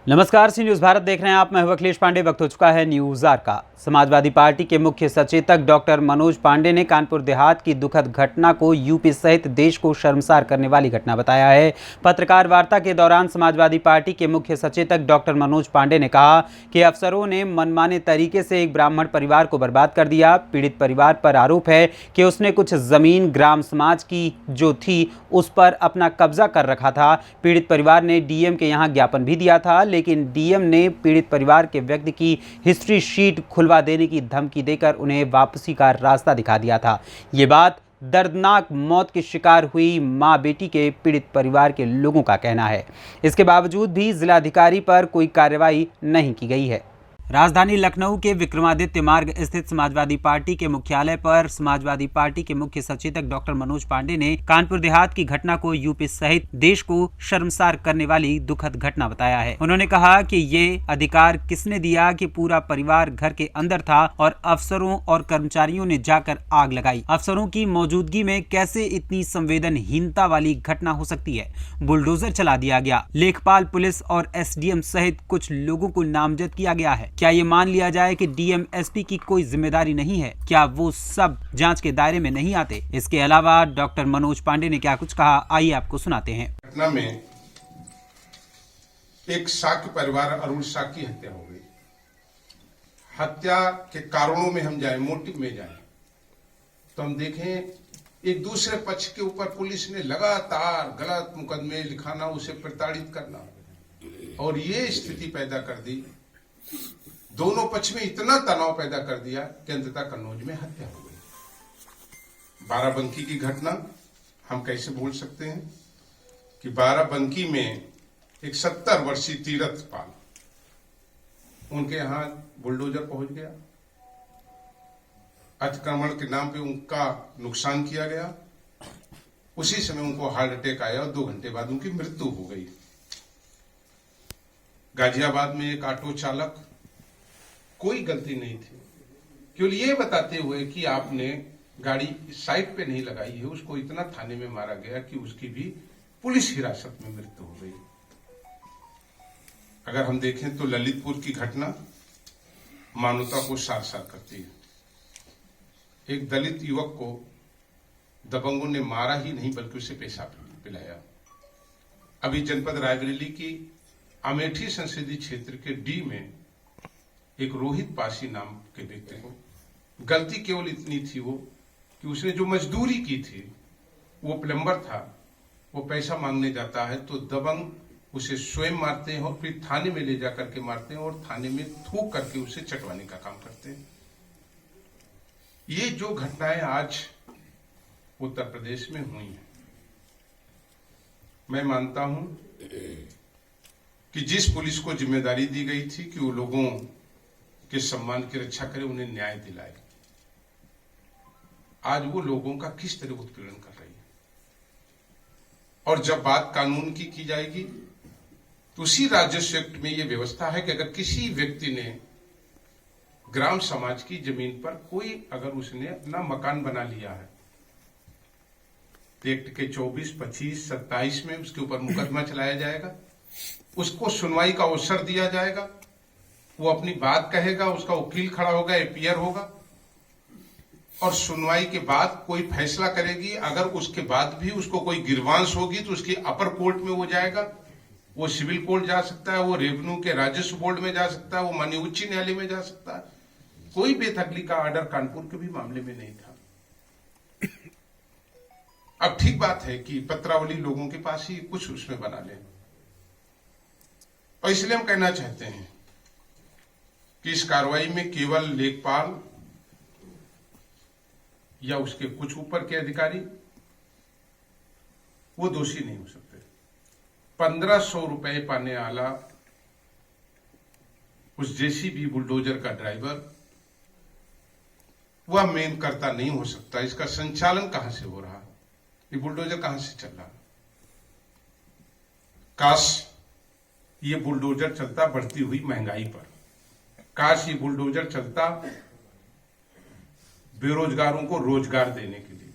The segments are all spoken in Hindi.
नमस्कार, सी न्यूज भारत देख रहे हैं आप। मैं हूं अखिलेश पांडे। वक्त हो चुका है न्यूज आर का। समाजवादी पार्टी के मुख्य सचेतक डॉक्टर मनोज पांडे ने कानपुर देहात की दुखद घटना को यूपी सहित देश को शर्मसार करने वाली घटना बताया है। पत्रकार वार्ता के दौरान समाजवादी पार्टी के मुख्य सचेतक डॉक्टर मनोज पांडे ने कहा कि अफसरों ने मनमाने तरीके से एक ब्राह्मण परिवार को बर्बाद कर दिया। पीड़ित परिवार पर आरोप है कि उसने कुछ जमीन ग्राम समाज की जो थी उस पर अपना कब्जा कर रखा था। पीड़ित परिवार ने डीएम के यहाँ ज्ञापन भी दिया था, लेकिन डीएम ने पीड़ित परिवार के व्यक्ति की हिस्ट्री शीट खुलवा देने की धमकी देकर उन्हें वापसी का रास्ता दिखा दिया था। ये बात दर्दनाक मौत के शिकार हुई मां बेटी के पीड़ित परिवार के लोगों का कहना है। इसके बावजूद भी जिलाधिकारी पर कोई कार्रवाई नहीं की गई है। राजधानी लखनऊ के विक्रमादित्य मार्ग स्थित समाजवादी पार्टी के मुख्यालय पर समाजवादी पार्टी के मुख्य सचेतक डॉक्टर मनोज पांडे ने कानपुर देहात की घटना को यूपी सहित देश को शर्मसार करने वाली दुखद घटना बताया है। उन्होंने कहा कि ये अधिकार किसने दिया कि पूरा परिवार घर के अंदर था और अफसरों और कर्मचारियों ने जाकर आग लगाई। अफसरों की मौजूदगी में कैसे इतनी संवेदनहीनता वाली घटना हो सकती है। बुलडोजर चला दिया गया। लेखपाल, पुलिस और एसडीएम सहित कुछ लोगों को नामजद किया गया है। क्या ये मान लिया जाए कि डीएम एसपी की कोई जिम्मेदारी नहीं है? क्या वो सब जांच के दायरे में नहीं आते? इसके अलावा डॉक्टर मनोज पांडे ने क्या कुछ कहा, आइए आपको सुनाते हैं। घटना में एक शाक्य परिवार अरुण शाक्य की हत्या हो गई। हत्या के कारणों में हम जाए, मोटिव में जाए तो हम देखें एक दूसरे पक्ष के ऊपर पुलिस ने लगातार गलत मुकदमे लिखाना, उसे प्रताड़ित करना और ये स्थिति पैदा कर दी, दोनों पक्ष में इतना तनाव पैदा कर दिया कि अंततः कन्नौज में हत्या हो गई। बाराबंकी की घटना हम कैसे भूल सकते हैं कि बाराबंकी में एक 70 वर्षीय तीरथ पाल, उनके यहां बुलडोजर पहुंच गया, अतिक्रमण के नाम पे उनका नुकसान किया गया। उसी समय उनको हार्ट अटैक आया और 2 घंटे बाद उनकी मृत्यु हो गई। गाजियाबाद में एक ऑटो चालक, कोई गलती नहीं थी, केवल ये बताते हुए कि आपने गाड़ी साइड पे नहीं लगाई है, उसको इतना थाने में मारा गया कि उसकी भी पुलिस हिरासत में मृत्यु हो गई। अगर हम देखें तो ललितपुर की घटना मानवता को सार-सार करती है। एक दलित युवक को दबंगों ने मारा ही नहीं बल्कि उसे पेशाब पिलाया। अभी जनपद रायबरेली की अमेठी संसदीय क्षेत्र के डी में एक रोहित पासी नाम के व्यक्ति को गलती केवल इतनी थी वो कि उसने जो मजदूरी की थी, वो प्लम्बर था, वो पैसा मांगने जाता है तो दबंग उसे स्वयं मारते हैं और फिर थाने में ले जाकर के मारते हैं और थाने में थूक करके उसे चटवाने का काम करते हैं। ये जो घटनाएं आज उत्तर प्रदेश में हुई हैं, मैं मानता हूं कि जिस पुलिस को जिम्मेदारी दी गई थी कि वो लोगों के सम्मान की रक्षा करे, उन्हें न्याय दिलाए, आज वो लोगों का किस तरह उत्पीड़न कर रही है। और जब बात कानून की जाएगी तो उसी राजस्व एक्ट में ये व्यवस्था है कि अगर किसी व्यक्ति ने ग्राम समाज की जमीन पर कोई अगर उसने अपना मकान बना लिया है, एक्ट के 24, 25, 27 में उसके ऊपर मुकदमा चलाया जाएगा, उसको सुनवाई का अवसर दिया जाएगा, वो अपनी बात कहेगा, उसका वकील खड़ा होगा, एपीआर होगा और सुनवाई के बाद कोई फैसला करेगी। अगर उसके बाद भी उसको कोई गिरवांश होगी तो उसकी अपर कोर्ट में वो जाएगा, वो सिविल कोर्ट जा सकता है, वो रेवेन्यू के राजस्व बोर्ड में जा सकता है, वो माननीय उच्च न्यायालय में जा सकता है। कोई बेदखली का ऑर्डर कानपुर के भी मामले में नहीं था। अब ठीक बात है कि पत्रावली लोगों के पास ही कुछ उसमें बना ले, और इसलिए हम कहना चाहते हैं कि इस कार्रवाई में केवल लेखपाल या उसके कुछ ऊपर के अधिकारी वो दोषी नहीं हो सकते। 1500 रुपए पाने वाला उस जेसीबी बुलडोजर का ड्राइवर वह मेन कर्ता नहीं हो सकता। इसका संचालन कहां से हो रहा, ये बुलडोजर कहां से चल रहा। काश ये बुलडोजर चलता बढ़ती हुई महंगाई पर, काश ये बुलडोजर चलता बेरोजगारों को रोजगार देने के लिए,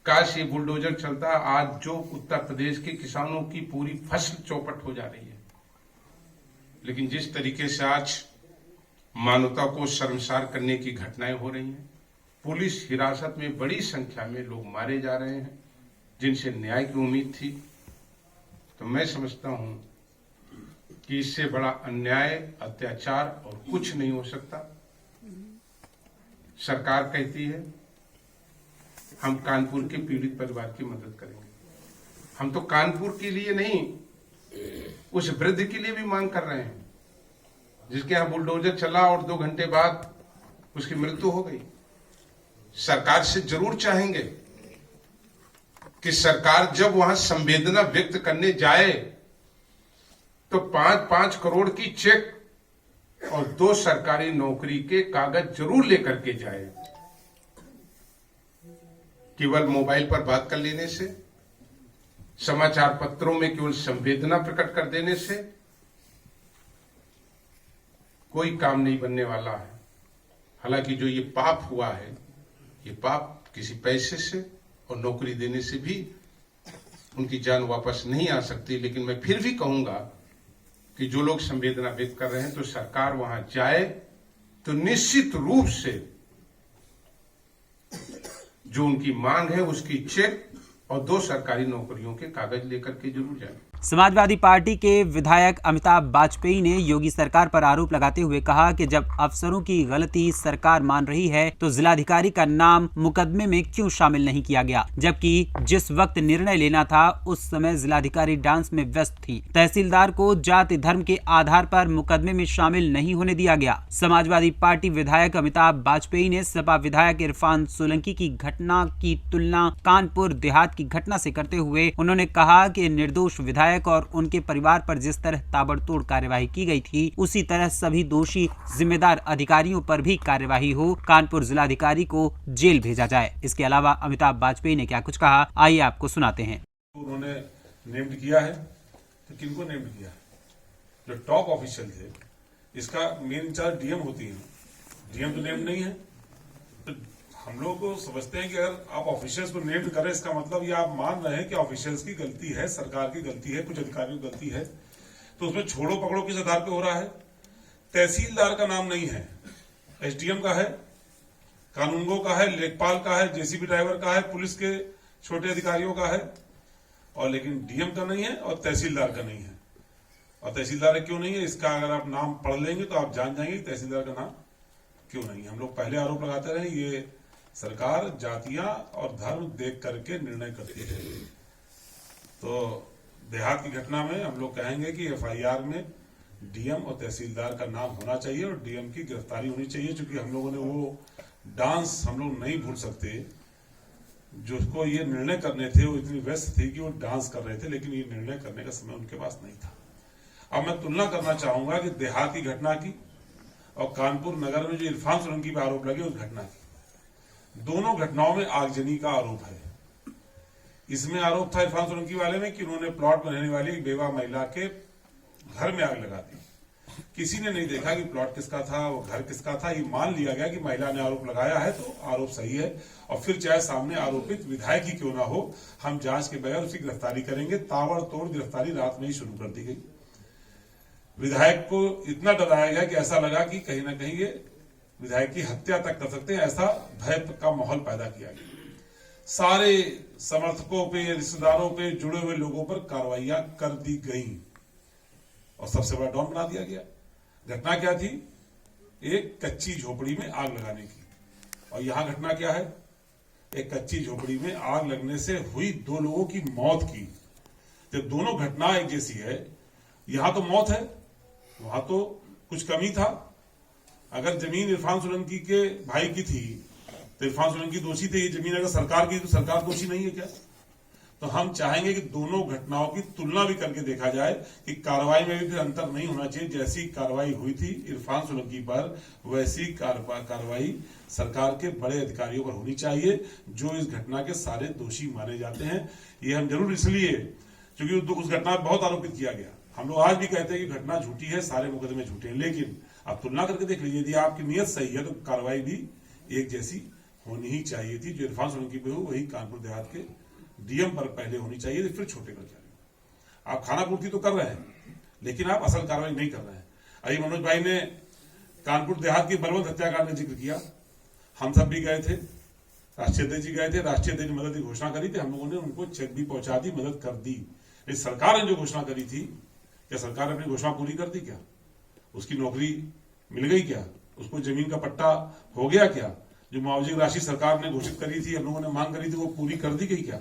काश ये बुलडोजर चलता आज जो उत्तर प्रदेश के किसानों की पूरी फसल चौपट हो जा रही है, लेकिन जिस तरीके से आज मानवता को शर्मसार करने की घटनाएं हो रही हैं, पुलिस हिरासत में बड़ी संख्या में लोग मारे जा रहे हैं जिनसे न्याय की उम्मीद थी, तो मैं समझता हूं कि इससे बड़ा अन्याय, अत्याचार और कुछ नहीं हो सकता। सरकार कहती है हम कानपुर के पीड़ित परिवार की मदद करेंगे। हम तो कानपुर के लिए नहीं, उस वृद्ध के लिए भी मांग कर रहे हैं जिसके यहां बुलडोजर चला और 2 घंटे बाद उसकी मृत्यु हो गई। सरकार से जरूर चाहेंगे कि सरकार जब वहां संवेदना व्यक्त करने जाए तो 5-5 करोड़ की चेक और 2 सरकारी नौकरी के कागज जरूर लेकर के जाए। केवल मोबाइल पर बात कर लेने से, समाचार पत्रों में केवल संवेदना प्रकट कर देने से कोई काम नहीं बनने वाला है। हालांकि जो ये पाप हुआ है, ये पाप किसी पैसे से और नौकरी देने से भी उनकी जान वापस नहीं आ सकती। लेकिन मैं फिर भी कहूंगा कि जो लोग संवेदना व्यक्त कर रहे हैं तो सरकार वहां जाए तो निश्चित रूप से जो उनकी मांग है उसकी चेक और 2 सरकारी नौकरियों के कागज लेकर के जरूर जाए। समाजवादी पार्टी के विधायक अमिताभ वाजपेयी ने योगी सरकार पर आरोप लगाते हुए कहा कि जब अफसरों की गलती सरकार मान रही है तो जिलाधिकारी का नाम मुकदमे में क्यों शामिल नहीं किया गया, जबकि जिस वक्त निर्णय लेना था उस समय जिलाधिकारी डांस में व्यस्त थी। तहसीलदार को जाति धर्म के आधार पर मुकदमे में शामिल नहीं होने दिया गया। समाजवादी पार्टी विधायक अमिताभ वाजपेयी ने सपा विधायक इरफान सोलंकी की घटना की तुलना कानपुर देहात की घटना से करते हुए उन्होंने कहा कि निर्दोष विधायक और उनके परिवार पर जिस तरह ताबड़तोड़ कार्यवाही की गई थी उसी तरह सभी दोषी जिम्मेदार अधिकारियों पर भी कार्यवाही हो, कानपुर जिलाधिकारी को जेल भेजा जाए। इसके अलावा अमिताभ वाजपेयी ने क्या कुछ कहा, आइए आपको सुनाते हैं। उन्होंने नेम्ड किया है तो किनको नेम्ड किया है? जो टॉप ऑफिशियल थे, इसका मेन इंचार्ज डीएम होती है, डीएम तो नेम्ड नहीं है। तो हम लोग को समझते हैं कि अगर आप ऑफिशियल्स को नेम्ड करें इसका मतलब ये आप मान रहे हैं कि ऑफिशियल्स की गलती है, सरकार की गलती है, कुछ अधिकारियों की गलती है। तो उसमें छोड़ो पकड़ो किस आधार पे हो रहा है? तहसीलदार का नाम नहीं है, एसडीएम का है, कानूनगो का है, लेखपाल का है, जेसीबी ड्राइवर का है, पुलिस के छोटे अधिकारियों का है, और लेकिन डीएम का नहीं है और तहसीलदार का नहीं है। और तहसीलदार क्यों नहीं है इसका अगर आप नाम पढ़ लेंगे तो आप जान जाएंगे तहसीलदार का नाम क्यों नहीं है। हम लोग पहले आरोप लगाते रहे ये सरकार जातियां और धर्म देख करके निर्णय करती है। तो देहात की घटना में हम लोग कहेंगे कि एफआईआर में डीएम और तहसीलदार का नाम होना चाहिए और डीएम की गिरफ्तारी होनी चाहिए, क्योंकि हम लोगों ने वो डांस हम लोग नहीं भूल सकते। जिसको ये निर्णय करने थे वो इतनी व्यस्त थी कि वो डांस कर रहे थे, लेकिन ये निर्णय करने का समय उनके पास नहीं था। अब मैं तुलना करना चाहूंगा कि देहात की घटना की और कानपुर नगर में जो इरफान सोलंकी पे आरोप लगे उस घटना की। दोनों घटनाओं में आगजनी का आरोप है। इसमें आरोप था इरफान सोलंकी वाले में कि उन्होंने प्लॉट में रहने वाली एक बेवा महिला के घर में आग लगा दी। किसी ने नहीं देखा कि प्लॉट किसका था, वो घर किसका था। ये मान लिया गया कि महिला ने आरोप लगाया है तो आरोप सही है, और फिर चाहे सामने आरोपित विधायक ही क्यों ना हो, हम जांच के बगैर उसकी गिरफ्तारी करेंगे। ताबड़तोड़ गिरफ्तारी रात में ही शुरू कर दी गई। विधायक को इतना डराया गया कि ऐसा लगा कि कहीं ना कहीं ये विधायक की हत्या तक कर सकते हैं, ऐसा भय का माहौल पैदा किया गया। सारे समर्थकों पे, रिश्तेदारों पे, जुड़े हुए लोगों पर कार्रवाइयां कर दी गई और सबसे बड़ा डॉन बना दिया गया। घटना क्या थी? एक कच्ची झोपड़ी में आग लगाने की। और यहां घटना क्या है? एक कच्ची झोपड़ी में आग लगने से हुई 2 लोगों की मौत की। जब दोनों घटना एक जैसी है, यहां तो मौत है, वहां तो कुछ कमी था। अगर जमीन इरफान सोलंकी के भाई की थी तो इरफान सोलंकी दोषी थे, ये जमीन अगर सरकार की तो सरकार दोषी नहीं है क्या? तो हम चाहेंगे कि दोनों घटनाओं की तुलना भी करके देखा जाए कि कार्रवाई में भी फिर अंतर नहीं होना चाहिए। जैसी कार्रवाई हुई थी इरफान सोलंकी पर, वैसी कार्रवाई सरकार के बड़े अधिकारियों पर होनी चाहिए जो इस घटना के सारे दोषी माने जाते हैं। ये हम जरूर इसलिए क्योंकि उस घटना में बहुत आरोपित किया गया। हम लोग आज भी कहते हैं कि घटना झूठी है, सारे मुकदमे झूठे हैं, लेकिन आप तुलना करके देख लीजिए, यदि आपकी नीयत सही है तो कार्रवाई भी एक जैसी होनी ही चाहिए थी। जो इरफान सोलंकी पे हो वही कानपुर देहात के डीएम पर पहले होनी चाहिए, फिर छोटे कर्मचारी। आप खाना पूर्ति तो कर रहे हैं, लेकिन आप असल कार्रवाई नहीं कर रहे हैं। अभी मनोज भाई ने कानपुर देहात की बलवंत हत्याकांड का जिक्र किया। हम सब भी गए थे, राष्ट्रीय अध्यक्ष जी गए थे, राष्ट्रीय अध्यक्ष ने मदद की घोषणा करी थी, हम लोगों ने उनको चेक भी पहुंचा दी, मदद कर दी। इस सरकार ने जो घोषणा करी थी, क्या सरकार ने अपनी घोषणा पूरी कर दी? क्या उसकी नौकरी मिल गई? क्या उसको जमीन का पट्टा हो गया? क्या जो मुआवजे की राशि सरकार ने घोषित करी थी, हम लोगों ने मांग करी थी, वो पूरी कर दी गई? क्या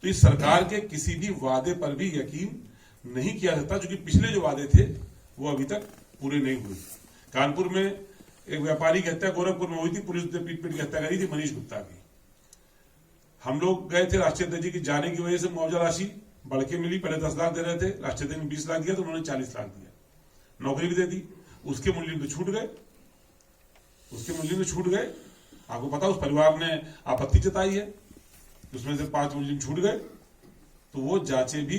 तो इस सरकार के किसी भी वादे पर भी यकीन नहीं किया जाता, क्योंकि पिछले जो वादे थे वो अभी तक पूरे नहीं हुए। कानपुर में एक व्यापारी की हत्या गोरखपुर में हुई थी, पुलिस ने पीट पीट की हत्या करी थी मनीष गुप्ता की। हम लोग गए थे, राष्ट्रीय अध्यक्ष जी की जाने की वजह से मुआवजा राशि बढ़ के मिली। पहले 10 लाख दे रहे थे, राष्ट्रीय अध्यक्ष ने 20 लाख दिया तो उन्होंने 40 लाख दिया, नौकरी भी दे दी। उसके मूल्य में छूट गए, उसके मूल्य में छूट गए। आपको पता उस परिवार ने आपत्ति जताई है, उसमें से 5 मुलजिम छूट गए, तो वो जांचें भी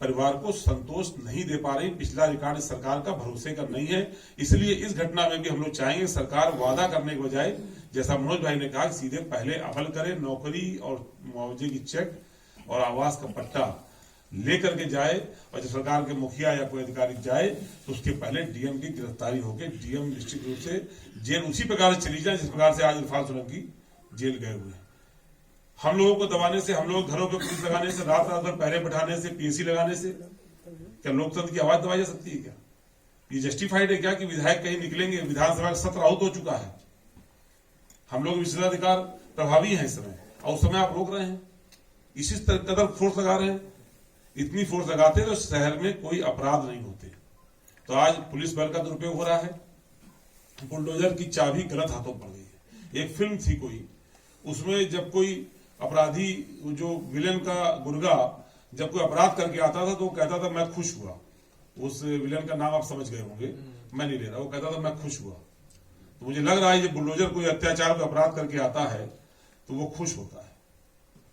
परिवार को संतोष नहीं दे पा रही। पिछला रिकॉर्ड इस सरकार का भरोसे का नहीं है। इसलिए इस घटना में भी हम लोग चाहेंगे सरकार वादा करने के बजाय, जैसा मनोज भाई ने कहा, सीधे पहले अमल करे, नौकरी और मुआवजे की चेक और आवास का पट्टा लेकर के जाए। और जब सरकार के मुखिया या कोई अधिकारी जाए तो उसके पहले डीएम की गिरफ्तारी होगी। डीएम निश्चित रूप से जेल उसी प्रकार से चली जाए जिस प्रकार से आज इरफान सोलंकी जेल गए हुए हैं। हम लोगों को दबाने से, हम लोग घरों पे पुलिस लगाने से, रात रात भर पहरे बैठाने से, पीएसी लगाने से क्या लोकतंत्र की आवाज दबाई जा सकती है? क्या ये जस्टिफाइड है क्या कि विधायक कहीं निकलेंगे? विधानसभा का सत्र आउट हो चुका है, हम लोग विशेषाधिकार प्रभावी हैं इस समय, और उस समय आप रोक रहे हैं, इसी कदर फोर्स लगा रहे हैं। इतनी फोर्स लगाते तो शहर में कोई अपराध नहीं होते। तो आज पुलिस बल का दुरुपयोग हो रहा है, बुलडोजर की चाबी गलत हाथों पड़ गई है। एक फिल्म थी कोई, उसमें जब कोई अपराधी, जो विलेन का गुर्गा जब कोई अपराध करके आता था तो वो कहता था मैं खुश हुआ। उस विलेन का नाम आप समझ गए होंगे, मैं नहीं ले रहा, वो कहता था मैं खुश हुआ। तो मुझे लग रहा है ये बुलडोजर कोई अत्याचार का अपराध करके आता है तो वो खुश होता है,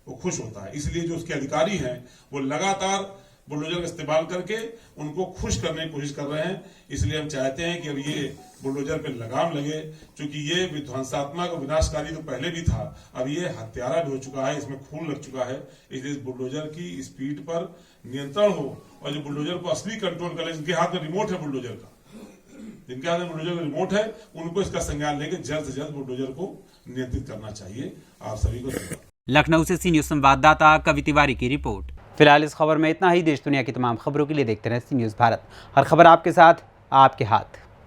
वो खुश होता है। इसलिए जो उसके अधिकारी हैं वो लगातार बुलडोजर का इस्तेमाल करके उनको खुश करने की कोशिश कर रहे हैं। इसलिए हम चाहते हैं कि अब ये बुलडोजर पे लगाम लगे, क्योंकि ये विध्वंसात्मक और विनाशकारी तो पहले भी था, अब ये हत्यारा भी हो चुका है, इसमें खून लग चुका है। इसलिए इस बुलडोजर की स्पीड पर नियंत्रण हो, और जो बुलडोजर को असली कंट्रोल करे, जिनके हाथ में रिमोट है बुलडोजर का, जिनके हाथ में बुलडोजर का रिमोट है, उनको इसका संज्ञान लेकर जल्द से जल्द बुलडोजर को नियंत्रित करना चाहिए। आप सभी को धन्यवाद। लखनऊ से सी न्यूज संवाददाता कवि तिवारी की रिपोर्ट। फिलहाल इस खबर में इतना ही। देश दुनिया की तमाम खबरों के लिए देखते रहें सी न्यूज भारत। हर खबर आपके साथ, आपके हाथ।